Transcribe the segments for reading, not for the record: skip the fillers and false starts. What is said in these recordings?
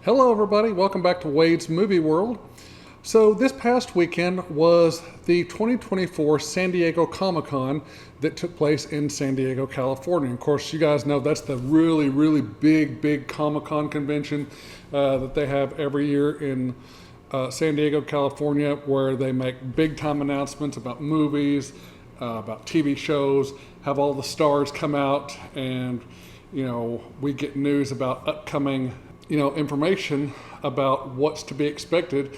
Hello everybody, welcome back to Wade's Movie World. So this past weekend was the 2024 San Diego Comic-Con that took place in San Diego, California. Of course, you guys know that's the really big Comic-Con convention that they have every year in San Diego, California, where they make big time announcements about movies, about TV shows, have all the stars come out, and we get news about upcoming information about what's to be expected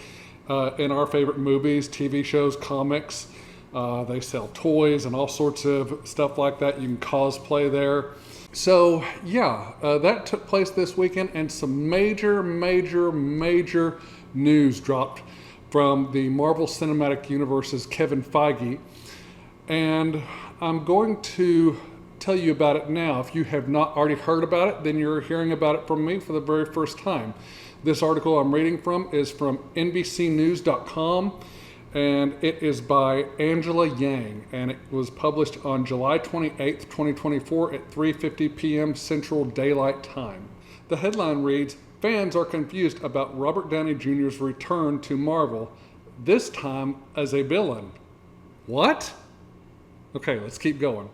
in our favorite movies, TV shows, comics. They sell toys and all sorts of stuff like that. You can cosplay there. So that took place this weekend, and some major news dropped from the Marvel Cinematic Universe's Kevin Feige. And I'm going to tell you about it now. If you have not already heard about it, then you're hearing about it from me for the very first time. This article I'm reading from is from NBCnews.com, and it is by Angela Yang, and it was published on July 28th, 2024 at 3:50 p.m. Central Daylight Time. The headline reads, "Fans are confused about Robert Downey Jr.'s return to Marvel, this time as a villain." What? Okay, let's keep going.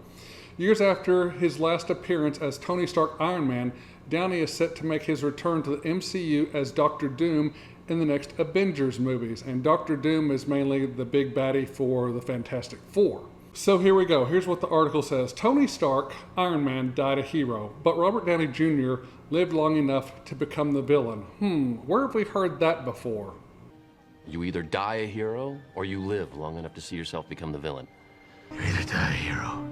Years after his last appearance as Tony Stark Iron Man, Downey is set to make his return to the MCU as Doctor Doom in the next Avengers movies. And Doctor Doom is mainly the big baddie for the Fantastic Four. So here we go. Here's what the article says. Tony Stark, Iron Man, died a hero, but Robert Downey Jr. lived long enough to become the villain. Where have we heard that before? You either die a hero, or you live long enough to see yourself become the villain. You either die a hero,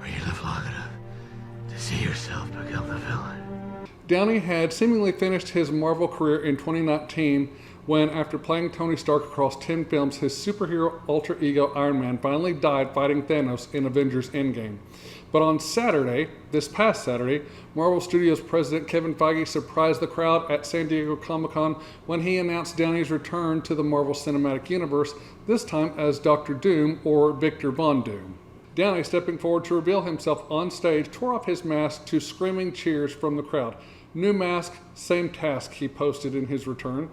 or you live long enough to see yourself become the villain. Downey had seemingly finished his Marvel career in 2019 when, after playing Tony Stark across 10 films, his superhero alter ego Iron Man finally died fighting Thanos in Avengers Endgame. But on Saturday, this past Saturday, Marvel Studios president Kevin Feige surprised the crowd at San Diego Comic-Con when he announced Downey's return to the Marvel Cinematic Universe, this time as Doctor Doom, or Victor Von Doom. Downey, stepping forward to reveal himself on stage, tore off his mask to screaming cheers from the crowd. "New mask, same task," he posted in his return.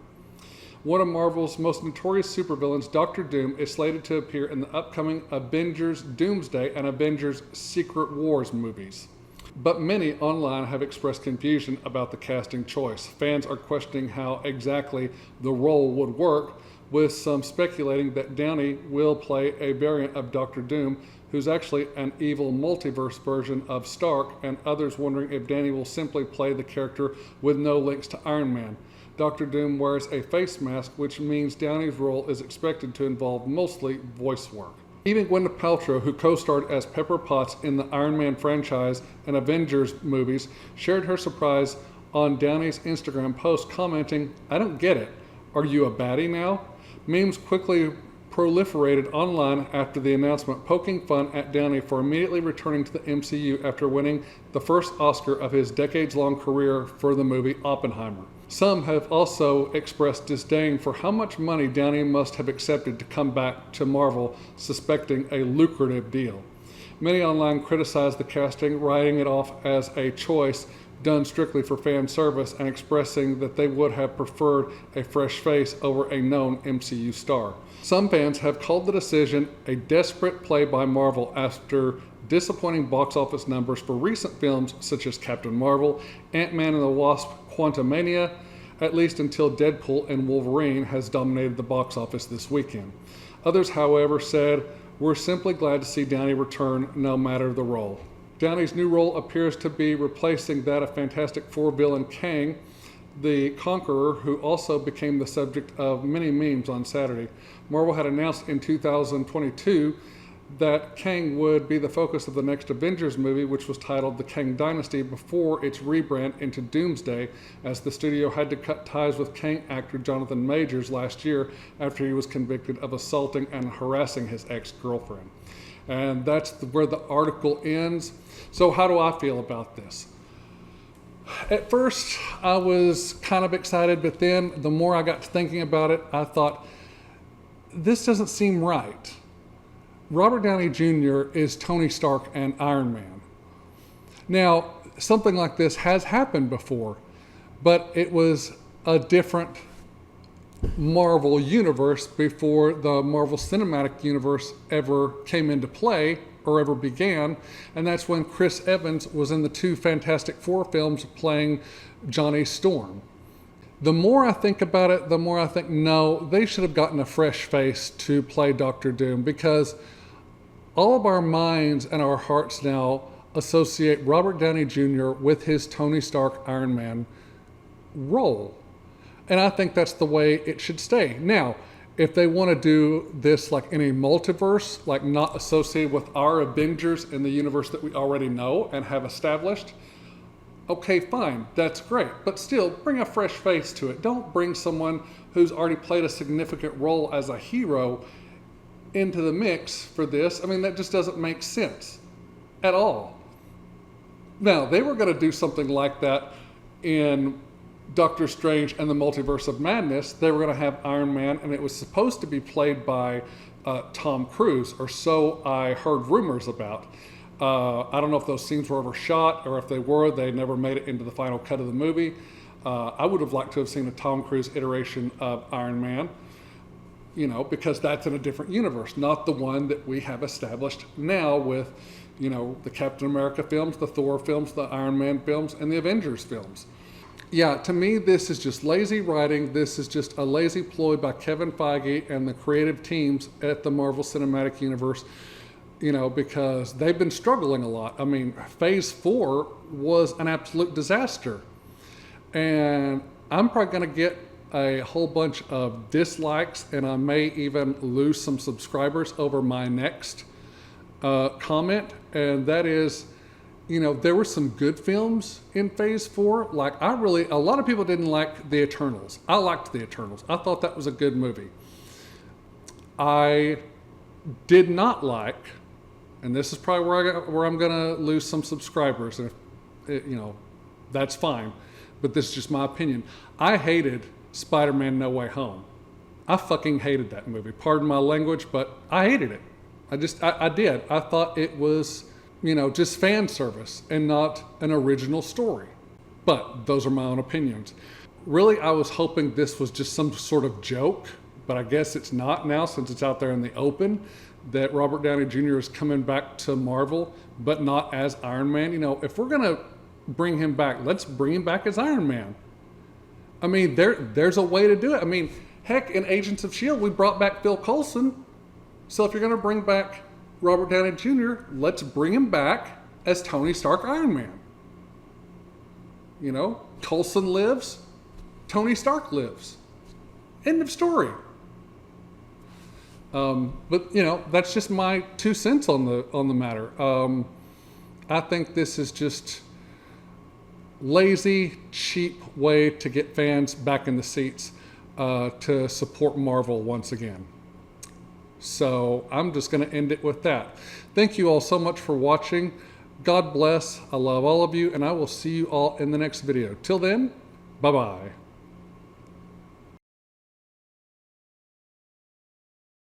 One of Marvel's most notorious supervillains, Doctor Doom, is slated to appear in the upcoming Avengers Doomsday and Avengers Secret Wars movies. But many online have expressed confusion about the casting choice. Fans are questioning how exactly the role would work, with some speculating that Downey will play a variant of Doctor Doom, who's actually an evil multiverse version of Stark, and others wondering if Downey will simply play the character with no links to Iron Man. Doctor Doom wears a face mask, which means Downey's role is expected to involve mostly voice work. Even Gwyneth Paltrow, who co-starred as Pepper Potts in the Iron Man franchise and Avengers movies, shared her surprise on Downey's Instagram post, commenting, "I don't get it. Are you a baddie now?" Memes quickly proliferated online after the announcement, poking fun at Downey for immediately returning to the MCU after winning the first Oscar of his decades-long career for the movie Oppenheimer. Some have also expressed disdain for how much money Downey must have accepted to come back to Marvel, suspecting a lucrative deal. Many online criticized the casting, writing it off as a choice done strictly for fan service, and expressing that they would have preferred a fresh face over a known MCU star. Some fans have called the decision a desperate play by Marvel after disappointing box office numbers for recent films such as Captain Marvel, Ant-Man and the Wasp: Quantumania, at least until Deadpool and Wolverine has dominated the box office this weekend. Others, however, said, "We're simply glad to see Downey return no matter the role." Downey's new role appears to be replacing that of Fantastic Four villain Kang the Conqueror, who also became the subject of many memes on Saturday. Marvel had announced in 2022 that Kang would be the focus of the next Avengers movie, which was titled The Kang Dynasty, before its rebrand into Doomsday, as the studio had to cut ties with Kang actor Jonathan Majors last year after he was convicted of assaulting and harassing his ex-girlfriend. And that's where the article ends. So how do I feel about this? At first, I was kind of excited, but then the more I got to thinking about it, I thought, this doesn't seem right. Robert Downey Jr. is Tony Stark and Iron Man. Now, something like this has happened before, but it was a different Marvel universe before the Marvel Cinematic Universe ever came into play or ever began, and that's when Chris Evans was in the 2 Fantastic Four films playing Johnny Storm. The more I think about it, the more I think, no, they should have gotten a fresh face to play Doctor Doom, because all of our minds and our hearts now associate Robert Downey Jr. with his Tony Stark Iron Man role. And I think that's the way it should stay. Now, if they want to do this like in a multiverse, like not associated with our Avengers in the universe that we already know and have established, okay, fine, that's great. But still, bring a fresh face to it. Don't bring someone who's already played a significant role as a hero into the mix for this. I mean, that just doesn't make sense at all. Now, they were going to do something like that in Doctor Strange and the Multiverse of Madness. They were going to have Iron Man, and it was supposed to be played by Tom Cruise, or so I heard rumors about. I don't know if those scenes were ever shot, or if they were, they never made it into the final cut of the movie. I would have liked to have seen a Tom Cruise iteration of Iron Man, you know, because that's in a different universe, not the one that we have established now with, you know, the Captain America films, the Thor films, the Iron Man films, and the Avengers films. Yeah, to me, this is just lazy writing. This is just a lazy ploy by Kevin Feige and the creative teams at the Marvel Cinematic Universe, you know, because they've been struggling a lot. I mean, Phase 4 was an absolute disaster. And I'm probably going to get a whole bunch of dislikes, and I may even lose some subscribers over my next comment, and that is, you know, there were some good films in Phase 4. Like, a lot of people didn't like The Eternals. I liked The Eternals. I thought that was a good movie. I did not like, and this is probably where I'm going to lose some subscribers, and you know, that's fine, but this is just my opinion. I hated Spider-Man No Way Home. I fucking hated that movie. Pardon my language, but I hated it. I did. I thought it was, you know, just fan service and not an original story. But those are my own opinions. Really, I was hoping this was just some sort of joke, but I guess it's not now, since it's out there in the open, that Robert Downey Jr. is coming back to Marvel, but not as Iron Man. You know, if we're going to bring him back, let's bring him back as Iron Man. I mean, there's a way to do it. I mean, heck, in Agents of S.H.I.E.L.D., we brought back Phil Coulson. So if you're going to bring back Robert Downey Jr., let's bring him back as Tony Stark Iron Man. You know, Coulson lives, Tony Stark lives. End of story. But, you know, that's just my 2 cents on the matter. I think this is just lazy, cheap way to get fans back in the seats to support Marvel once again. So I'm just going to end it with that. Thank you all so much for watching. God bless. I love all of you, and I will see you all in the next video. Till then, bye-bye.